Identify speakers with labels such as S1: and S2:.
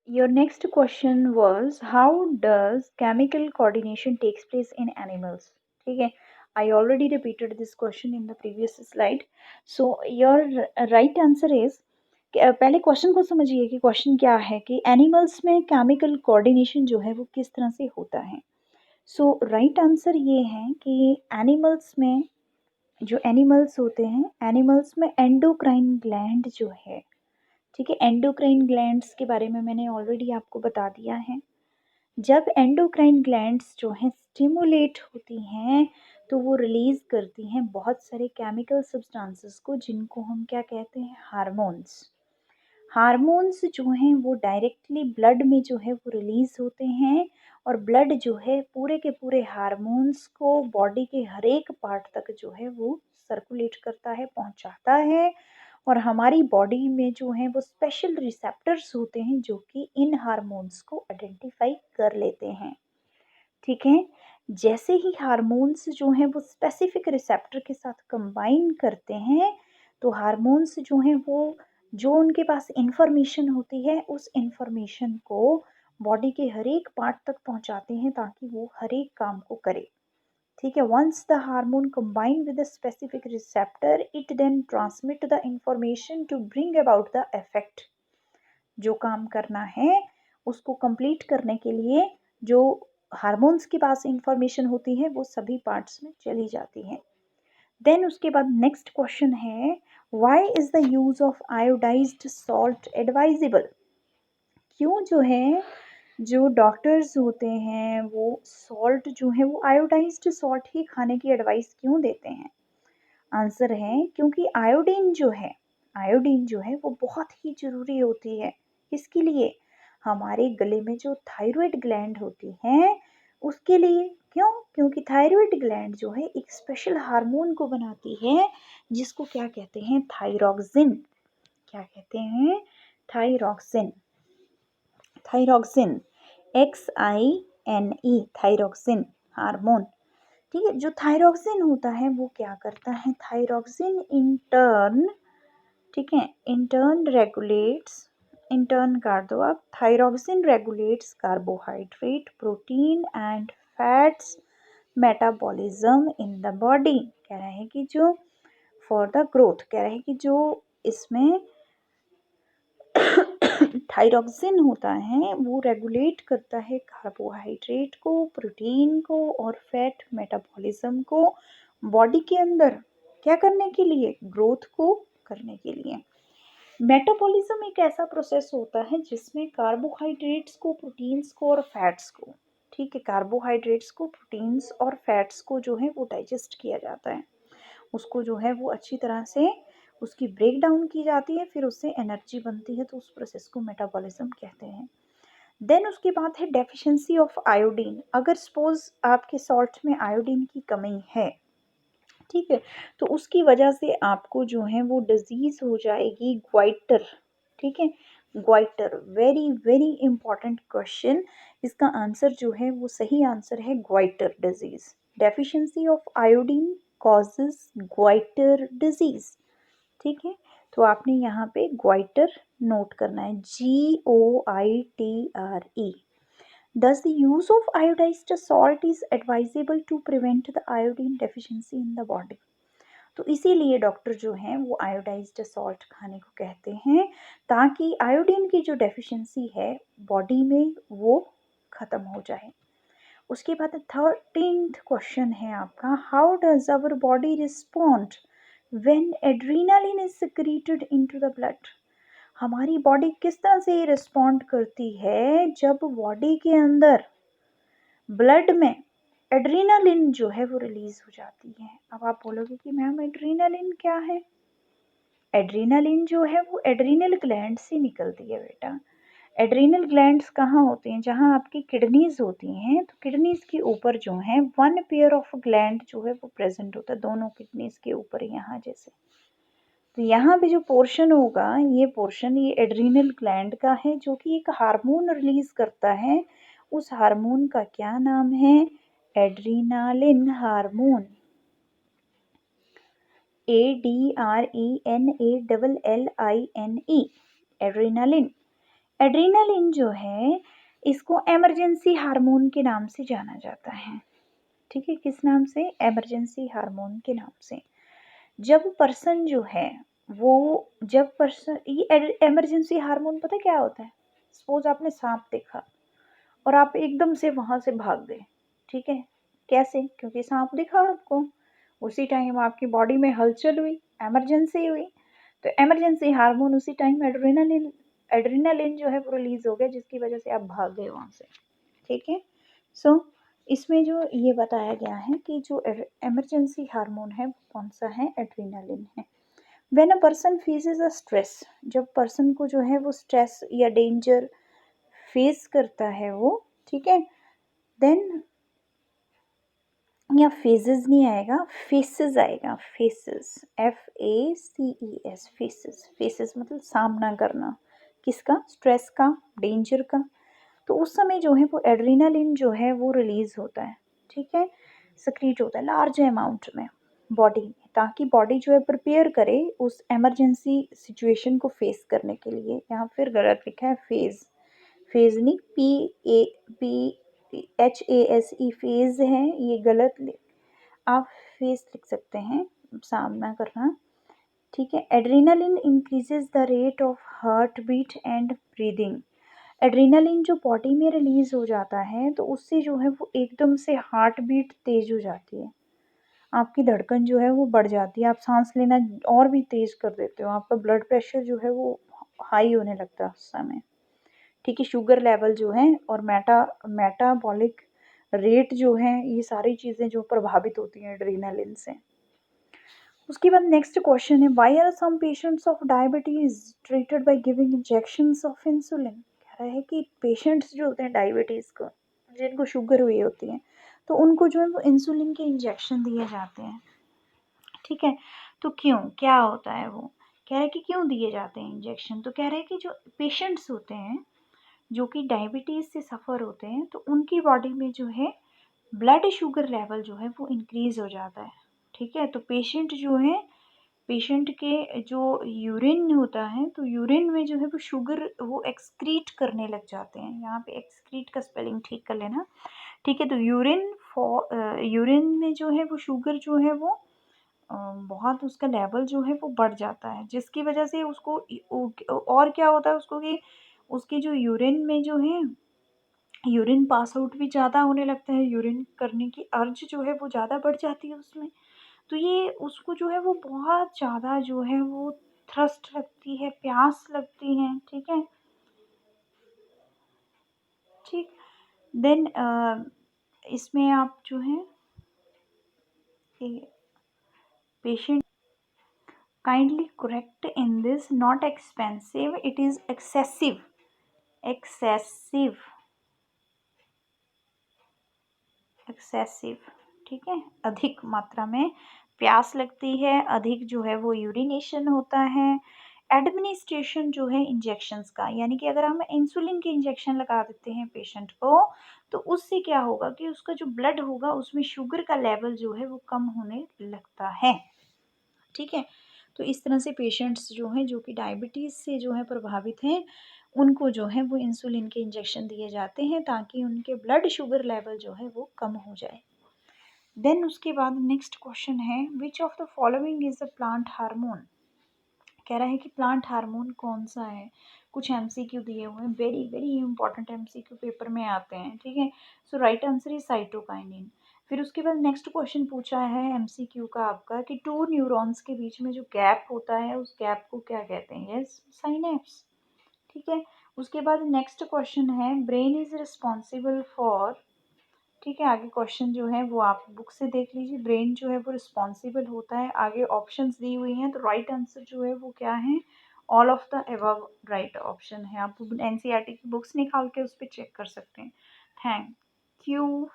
S1: Your next question was how does chemical coordination takes place in animals? ठीक है, I already repeated this question in the previous slide. So your right answer is पहले question को समझिए कि question क्या है कि animals में केमिकल कोऑर्डिनेशन जो है वो किस तरह से होता है। सो राइट आंसर ये है कि एनिमल्स में जो एनिमल्स होते हैं एनिमल्स में एंडोक्राइन ग्लैंड जो है, ठीक है, एंडोक्राइन ग्लैंड्स के बारे में मैंने ऑलरेडी आपको बता दिया है। जब एंडोक्राइन ग्लैंड्स जो हैं स्टिमुलेट होती हैं तो वो रिलीज करती हैं बहुत सारे केमिकल सब्सटेंसेस को जिनको हम क्या कहते हैं, हार्मोन्स। हार्मोन्स जो हैं वो डायरेक्टली ब्लड में जो है वो रिलीज होते हैं और ब्लड जो है पूरे के पूरे हार्मोन्स को बॉडी के हर एक पार्ट तक जो है वो सर्कुलेट करता है, पहुंचाता है। और हमारी बॉडी में जो है वो स्पेशल रिसेप्टर्स होते हैं जो कि इन हार्मोन्स को आइडेंटिफाई कर लेते हैं, ठीक है। जैसे ही हार्मोन्स जो हैं वो स्पेसिफिक रिसेप्टर के साथ कंबाइन करते हैं तो हार्मोन्स जो हैं वो जो उनके पास इंफॉर्मेशन होती है उस इंफॉर्मेशन को बॉडी के हर एक पार्ट तक पहुंचाते हैं ताकि वो हर एक काम को करे, ठीक है। Once the hormone combine with a specific receptor it then transmit the information to bring about the effect. जो काम करना है उसको कंप्लीट करने के लिए जो हार्मोन्स के पास इंफॉर्मेशन होती है वो सभी पार्ट्स में चली जाती है। देन उसके बाद नेक्स्ट क्वेश्चन है why is the use of iodised salt advisable. क्यों जो है जो डॉक्टर्स होते हैं वो सॉल्ट जो है वो आयोडाइज्ड सॉल्ट ही खाने की एडवाइस क्यों देते हैं। आंसर है क्योंकि आयोडीन जो है वो बहुत ही ज़रूरी होती है। किसके लिए, हमारे गले में जो थायराइड ग्लैंड होती है उसके लिए। क्यों, क्योंकि थायराइड ग्लैंड जो है एक स्पेशल हार्मोन को बनाती है जिसको क्या कहते हैं, थायरॉक्सिन। क्या कहते हैं, thyroxine. Thyroxine XINE, thyroxine hormone, ठीक है। जो थायरॉक्सिन होता है वो क्या करता है, थायरॉक्सिन इंटर्न, ठीक है, इंटर्न कर दो आप, thyroxine regulates carbohydrate, protein and fats metabolism in the body. कह रहे हैं कि जो फॉर द ग्रोथ, कह रहे हैं कि जो इसमें थायरॉक्सिन होता है वो रेगुलेट करता है कार्बोहाइड्रेट को, प्रोटीन को और फैट मेटाबॉलिज्म को बॉडी के अंदर, क्या करने के लिए, ग्रोथ को करने के लिए। मेटाबॉलिज्म एक ऐसा प्रोसेस होता है जिसमें कार्बोहाइड्रेट्स को, प्रोटीन्स को और फैट्स को, ठीक है, कार्बोहाइड्रेट्स को, प्रोटीन्स और फैट्स को जो है वो डाइजेस्ट किया जाता है। उसको जो है वो अच्छी तरह से उसकी ब्रेक डाउन की जाती है, फिर उससे एनर्जी बनती है, तो उस प्रोसेस को मेटाबॉलिज्म कहते हैं। देन उसके बाद है डेफिशिएंसी ऑफ आयोडीन। अगर सपोज आपके सॉल्ट में आयोडीन की कमी है, ठीक है, तो उसकी वजह से आपको जो है वो डिजीज हो जाएगी ग्वाइटर, ठीक है, goitre. Very very important question, इसका आंसर जो है वो सही आंसर है goitre disease. Deficiency of iodine causes goitre disease, ठीक है। तो आपने यहाँ पे ग्वाइटर नोट करना है, GOITRE। Thus, the use of iodized salt is advisable to prevent the iodine deficiency in the body. तो इसीलिए डॉक्टर जो हैं वो आयोडाइज्ड सॉल्ट खाने को कहते हैं ताकि आयोडीन की जो डेफिशिएंसी है बॉडी में वो खत्म हो जाए। उसके बाद 13th क्वेश्चन है आपका, how does our body respond when adrenaline is secreted into the blood. हमारी बॉडी किस तरह से रिस्पॉन्ड करती है जब बॉडी के अंदर ब्लड में एड्रेनालिन जो है वो रिलीज हो जाती है। अब आप बोलोगे कि मैम एड्रेनालिन क्या है। एड्रेनालिन जो है वो एड्रीनल ग्लैंड से निकलती है बेटा। एड्रीनल ग्लैंड्स कहाँ होते हैं, जहाँ आपकी किडनीज होती हैं, तो किडनीज के ऊपर जो है वन पेयर ऑफ ग्लैंड जो है वो प्रेजेंट होता है, दोनों किडनीज के ऊपर यहाँ जैसे। तो यहाँ पे जो पोर्शन होगा ये पोर्शन ये एड्रीनल ग्लैंड का है जो कि एक हार्मोन रिलीज करता है। उस हार्मोन का क्या नाम है, adrenaline hormone, ADRENALLINE, adrenaline. Adrenaline जो है इसको इमरजेंसी हार्मोन के नाम से जाना जाता है। ठीक है, किस नाम से? इमरजेंसी हार्मोन के नाम से। जब पर्सन जो है वो जब पर्सन ये इमरजेंसी हार्मोन पता क्या होता है? सपोज आपने सांप देखा और आप एकदम से वहां से भाग गए, ठीक है, कैसे? क्योंकि सांप दिखा आपको, उसी टाइम आपकी बॉडी में हलचल हुई, इमरजेंसी हुई, तो इमरजेंसी हार्मोन उसी टाइम एड्रेनालिन एड्रेनालिन जो है वो रिलीज हो गया, जिसकी वजह से आप भाग गए वहां से। ठीक है, सो इसमें जो ये बताया गया है कि जो इमरजेंसी हार्मोन है वो कौन सा है? एड्रेनालिन है। When a person faces a stress, जब पर्सन को जो है वो स्ट्रेस या डेंजर फेस करता है वो, ठीक है, देन, या फेजेस नहीं आएगा, फेसेस आएगा, फेसेस, FACES, फेसेस। फेसेस मतलब सामना करना, किसका? स्ट्रेस का, डेंजर का। तो उस समय जो है वो एड्रेनालिन जो है वो रिलीज होता है, ठीक है, सक्रीट होता है लार्ज अमाउंट में बॉडी में, ताकि बॉडी जो है प्रिपेयर करे उस इमरजेंसी सिचुएशन को फेस करने के लिए। यहाँ फिर गलत लिखा है फेज, फेज नहीं, PHASE, फेज है, ये गलत आप फेस लिख सकते हैं, सामना करना। ठीक है, adrenaline increases the rate of heart beat and breathing. Adrenaline जो बॉडी में रिलीज हो जाता है तो उससे जो है वो एकदम से हार्ट बीट तेज हो जाती है, आपकी धड़कन जो है वो बढ़ जाती है, आप सांस लेना और भी तेज कर देते हो, आपका ब्लड प्रेशर जो है वो हाई होने लगता है उस समय। ठीक है, शुगर लेवल जो है और मेटाबॉलिक रेट जो है, ये सारी चीज़ें जो प्रभावित होती हैं एड्रेनालिन से। उसके बाद नेक्स्ट क्वेश्चन है, why are some patients of diabetes treated by giving injections of insulin. कह रहा है कि पेशेंट्स जो होते हैं डायबिटीज को, जिनको शुगर हुई होती है, तो उनको जो है वो इंसुलिन के इंजेक्शन दिए जाते हैं। ठीक है, तो क्यों, क्या होता है वो? कह रहे हैं कि क्यों दिए जाते हैं इंजेक्शन? तो कह रहे हैं कि जो पेशेंट्स होते हैं जो कि डायबिटीज से सफ़र होते हैं, तो उनकी बॉडी में जो है ब्लड शुगर लेवल जो है वो इंक्रीज हो जाता है। ठीक है, तो पेशेंट जो है, पेशेंट के जो यूरिन होता है, तो यूरिन में जो है वो शुगर वो एक्सक्रीट करने लग जाते हैं। यहाँ पे एक्सक्रीट का स्पेलिंग ठीक कर लेना। ठीक है, तो यूरिन में जो है वो शुगर जो है वो बहुत उसका लेवल जो है वो बढ़ जाता है, जिसकी वजह से उसको और क्या होता है उसको कि उसके जो यूरिन में जो है यूरिन पास आउट भी ज़्यादा होने लगता है, यूरिन करने की अर्ज जो है वो ज़्यादा बढ़ जाती है उसमें। तो ये उसको जो है वो बहुत ज़्यादा जो है वो थ्रस्ट लगती है, प्यास लगती है। ठीक है, ठीक, देन इसमें आप जो है patient kindly correct in this, not expensive, it is excessive, excessive, excessive. ठीक है, अधिक मात्रा में प्यास लगती है, अधिक जो है वो यूरिनेशन होता है। एडमिनिस्ट्रेशन जो है इंजेक्शंस का, यानी कि अगर हम इंसुलिन के इंजेक्शन लगा देते हैं पेशेंट को, तो उससे क्या होगा कि उसका जो ब्लड होगा उसमें शुगर का लेवल जो है वो कम होने लगता है। ठीक है, तो इस तरह से पेशेंट्स जो हैं जो कि डायबिटीज़ से जो है प्रभावित हैं, उनको जो है वो इंसुलिन के इंजेक्शन दिए जाते हैं ताकि उनके ब्लड शुगर लेवल जो है वो कम हो जाए। देन उसके बाद नेक्स्ट क्वेश्चन है, which of the following is a plant hormone. कह रहा है कि प्लांट हार्मोन कौन सा है। कुछ एमसीक्यू दिए हुए हैं, very very important MCQ paper में आते हैं। ठीक है, सो राइट आंसर इज साइटोकाइनिन। फिर उसके बाद नेक्स्ट क्वेश्चन पूछा है एमसीक्यू का आपका कि टू न्यूरॉन्स के बीच में जो गैप होता है उस गैप को क्या कहते हैं? Yes, synapse. ठीक है, उसके बाद नेक्स्ट क्वेश्चन है, ब्रेन इज रिस्पॉन्सिबल फॉर। ठीक है, आगे क्वेश्चन जो है वो आप बुक से देख लीजिए, ब्रेन जो है वो रिस्पॉन्सिबल होता है, आगे ऑप्शंस दी हुई हैं, तो राइट आंसर जो है वो क्या है? All of the above right option है। आप एनसीईआरटी की बुक्स निकाल के उस पर चेक कर सकते हैं। Thank you.